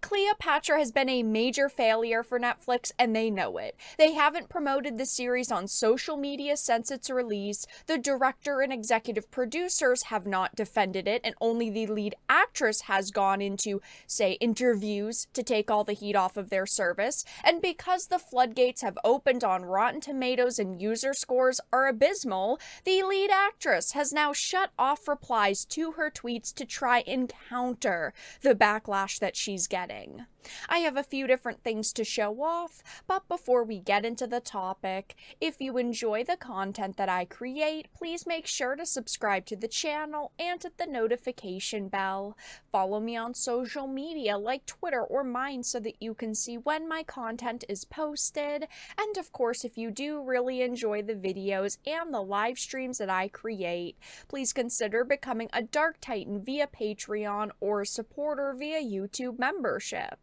Cleopatra has been a major failure for Netflix, and they know it. They haven't promoted the series on social media since its release. The director and executive producers have not defended it, and only the lead actress has gone into, say, interviews to take all the heat off of their service. And because the floodgates have opened on Rotten Tomatoes and user scores are abysmal, the lead actress has now shut off replies to her tweets to try and counter the backlash that she's getting. I have a few different things to show off, but before we get into the topic, if you enjoy the content that I create, please make sure to subscribe to the channel and hit the notification bell. Follow me on social media like Twitter or mine so that you can see when my content is posted. And of course, if you do really enjoy the videos and the live streams that I create, please consider becoming a Dark Titan via Patreon or a supporter via YouTube membership.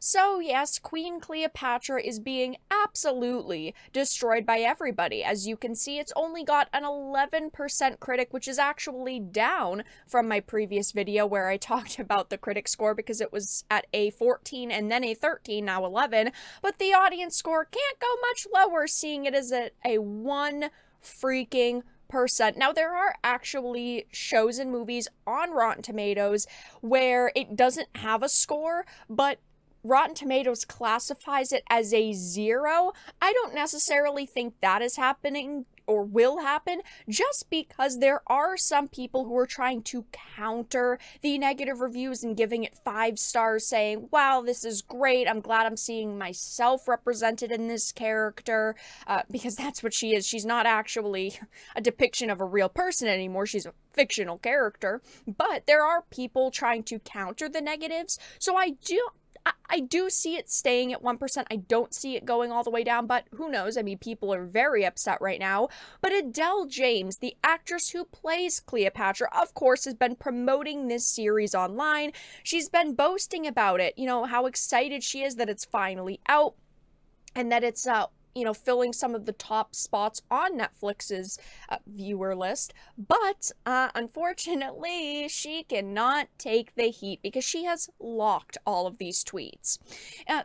So yes, Queen Cleopatra is being absolutely destroyed by everybody. As you can see, it's only got an 11% critic, which is actually down from my previous video where I talked about the critic score because it was at a 14 and then a 13, now 11. But the audience score can't go much lower, seeing it as a 1 freaking percent. Now, there are actually shows and movies on Rotten Tomatoes where it doesn't have a score, but Rotten Tomatoes classifies it as a 0. I don't necessarily think that is happening or will happen, just because there are some people who are trying to counter the negative reviews and giving it 5 stars, saying, wow, this is great, I'm glad I'm seeing myself represented in this character, because that's what she is. She's not actually a depiction of a real person anymore, she's a fictional character. But there are people trying to counter the negatives, so I do see it staying at 1%. I don't see it going all the way down, but who knows? I mean, people are very upset right now. But Adele James, the actress who plays Cleopatra, of course, has been promoting this series online. She's been boasting about it, you know, how excited she is that it's finally out and that it's filling some of the top spots on Netflix's viewer list. But unfortunately, she cannot take the heat because she has locked all of these tweets.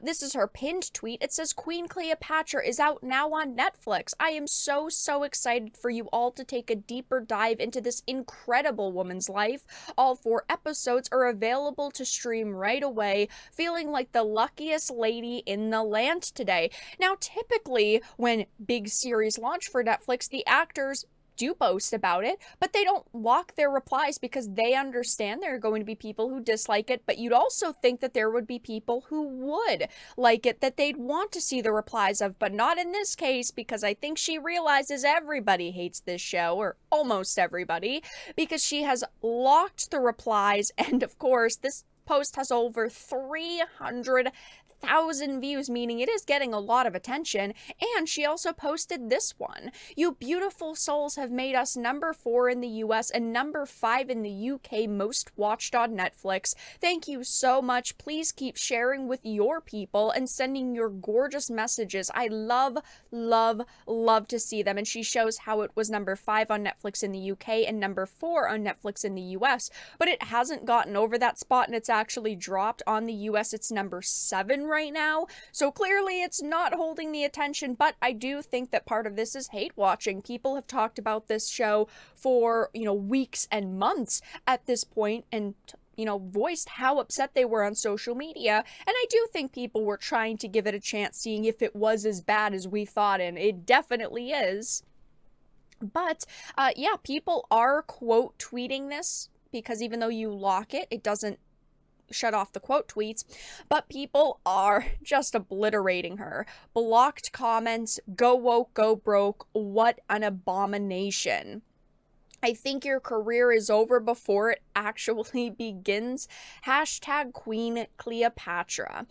This is her pinned tweet. It says, Queen Cleopatra is out now on Netflix. I am so excited for you all to take a deeper dive into this incredible woman's life. All 4 episodes are available to stream right away. Feeling like the luckiest lady in the land today. Now, typically, when big series launch for Netflix, the actors do boast about it, but they don't lock their replies because they understand there are going to be people who dislike it, but you'd also think that there would be people who would like it, that they'd want to see the replies of, but not in this case, because I think she realizes everybody hates this show, or almost everybody, because she has locked the replies, and of course, this post has over 300,000 views, meaning it is getting a lot of attention. And she also posted this one. You beautiful souls have made us number 4 in the US and number 5 in the UK most watched on Netflix. Thank you so much. Please keep sharing with your people and sending your gorgeous messages. I love to see them. And she shows how it was number 5 on Netflix in the UK and number 4 on Netflix in the US, but it hasn't gotten over that spot, and it's actually dropped on the US. It's number 7 right now, so clearly it's not holding the attention. But I do think that part of this is hate watching. People have talked about this show for weeks and months at this point, and voiced how upset they were on social media, and I do think people were trying to give it a chance, seeing if it was as bad as we thought, and it definitely is. But yeah, people are quote tweeting this, because even though you lock it, it doesn't shut off the quote tweets, but people are just obliterating her. Blocked comments, go woke, go broke, what an abomination. I think your career is over before it actually begins. Hashtag Queen Cleopatra.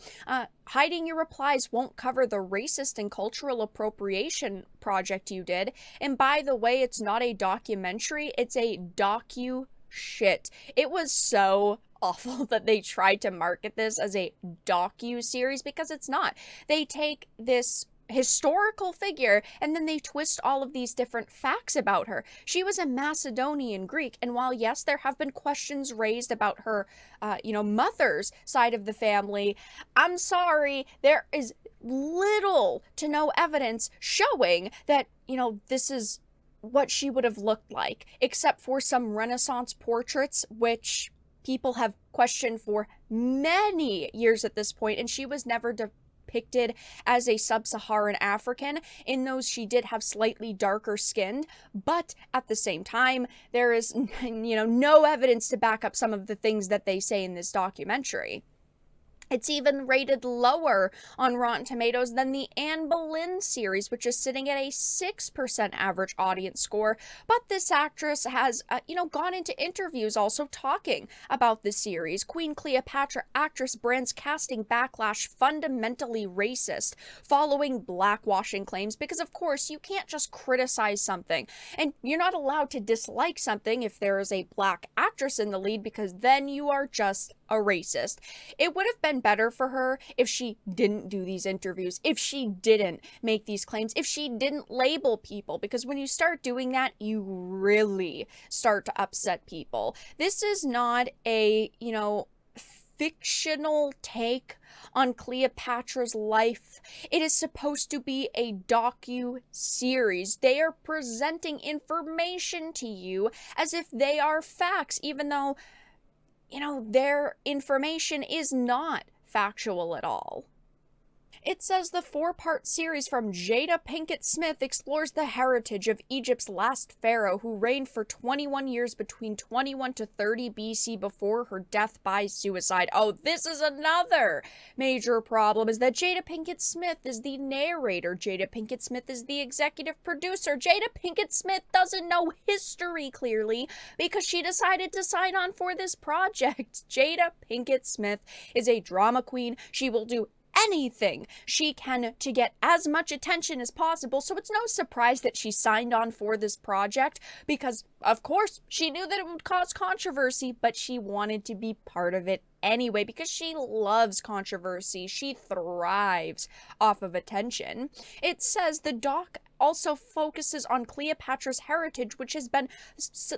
Hiding your replies won't cover the racist and cultural appropriation project you did. And by the way, it's not a documentary, it's a docu-shit. It was so awful that they tried to market this as a docu-series, because it's not. They take this historical figure, and then they twist all of these different facts about her. She was a Macedonian Greek, and while yes, there have been questions raised about her mother's side of the family, I'm sorry, there is little to no evidence showing that this is what she would have looked like, except for some Renaissance portraits, which people have questioned for many years at this point, and she was never depicted as a sub-Saharan African. In those, she did have slightly darker skin, but at the same time, there is no evidence to back up some of the things that they say in this documentary. It's even rated lower on Rotten Tomatoes than the Anne Boleyn series, which is sitting at a 6% average audience score. But this actress has, gone into interviews also talking about the series. Queen Cleopatra actress brands casting backlash fundamentally racist following blackwashing claims, because of course you can't just criticize something, and you're not allowed to dislike something if there is a black actress in the lead, because then you are just a racist. It would have been better for her if she didn't do these interviews, if she didn't make these claims, if she didn't label people, because when you start doing that, you really start to upset people. This is not a, fictional take on Cleopatra's life. It is supposed to be a docu-series. They are presenting information to you as if they are facts, even though their information is not factual at all. It says the 4-part series from Jada Pinkett Smith explores the heritage of Egypt's last pharaoh, who reigned for 21 years between 21 to 30 BC before her death by suicide. Oh, this is another major problem, is that Jada Pinkett Smith is the narrator. Jada Pinkett Smith is the executive producer. Jada Pinkett Smith doesn't know history clearly because she decided to sign on for this project. Jada Pinkett Smith is a drama queen. She will do anything she can to get as much attention as possible, so it's no surprise that she signed on for this project, because of course she knew that it would cause controversy, but she wanted to be part of it anyway because she loves controversy. She thrives off of attention. It says the doc also focuses on Cleopatra's heritage, which has been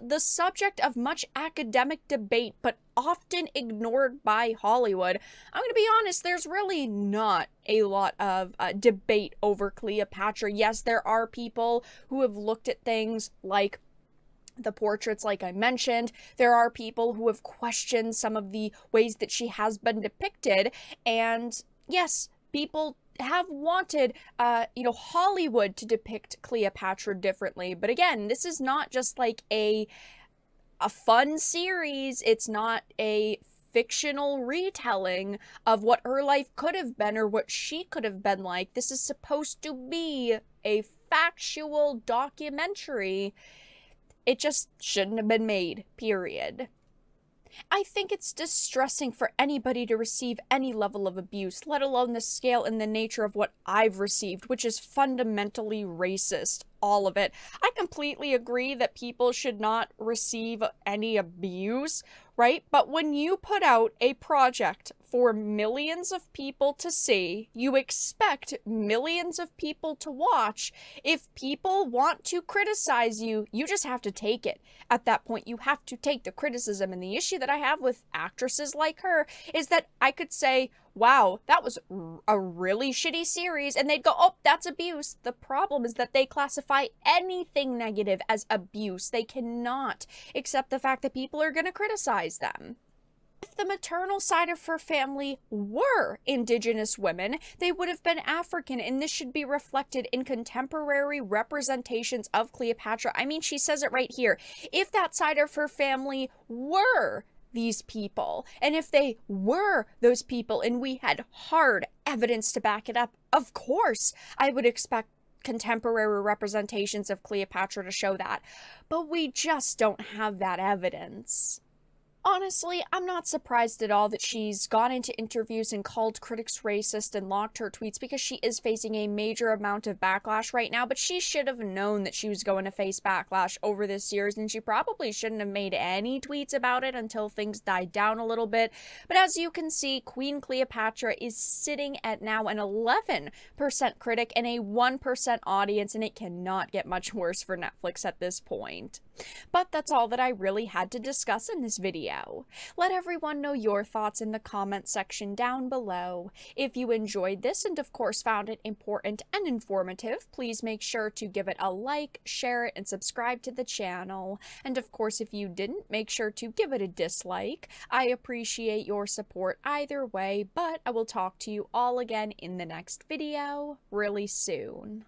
the subject of much academic debate, but often ignored by Hollywood. I'm going to be honest, there's really not a lot of debate over Cleopatra. Yes, there are people who have looked at things like the portraits, like I mentioned. There are people who have questioned some of the ways that she has been depicted, and yes, people have wanted, Hollywood to depict Cleopatra differently. But again, this is not just like a fun series. It's not a fictional retelling of what her life could have been or what she could have been like. This is supposed to be a factual documentary. It just shouldn't have been made, period. I think it's distressing for anybody to receive any level of abuse, let alone the scale and the nature of what I've received, which is fundamentally racist. All of it. I completely agree that people should not receive any abuse, right? But when you put out a project for millions of people to see, you expect millions of people to watch. If people want to criticize you, you just have to take it. At that point, you have to take the criticism. And the issue that I have with actresses like her is that I could say, wow, that was a really shitty series, and they'd go, oh, that's abuse. The problem is that they classify anything negative as abuse. They cannot accept the fact that people are going to criticize them. If the maternal side of her family were indigenous women, they would have been African, and this should be reflected in contemporary representations of Cleopatra. I mean, she says it right here. If that side of her family were these people, and if they were those people and we had hard evidence to back it up, of course I would expect contemporary representations of Cleopatra to show that. But we just don't have that evidence. Honestly, I'm not surprised at all that she's gone into interviews and called critics racist and locked her tweets because she is facing a major amount of backlash right now, but she should have known that she was going to face backlash over this series, and she probably shouldn't have made any tweets about it until things died down a little bit. But as you can see, Queen Cleopatra is sitting at now an 11% critic and a 1% audience, and it cannot get much worse for Netflix at this point. But that's all that I really had to discuss in this video. Let everyone know your thoughts in the comments section down below. If you enjoyed this and of course found it important and informative, please make sure to give it a like, share it, and subscribe to the channel. And of course, if you didn't, make sure to give it a dislike. I appreciate your support either way, but I will talk to you all again in the next video really soon.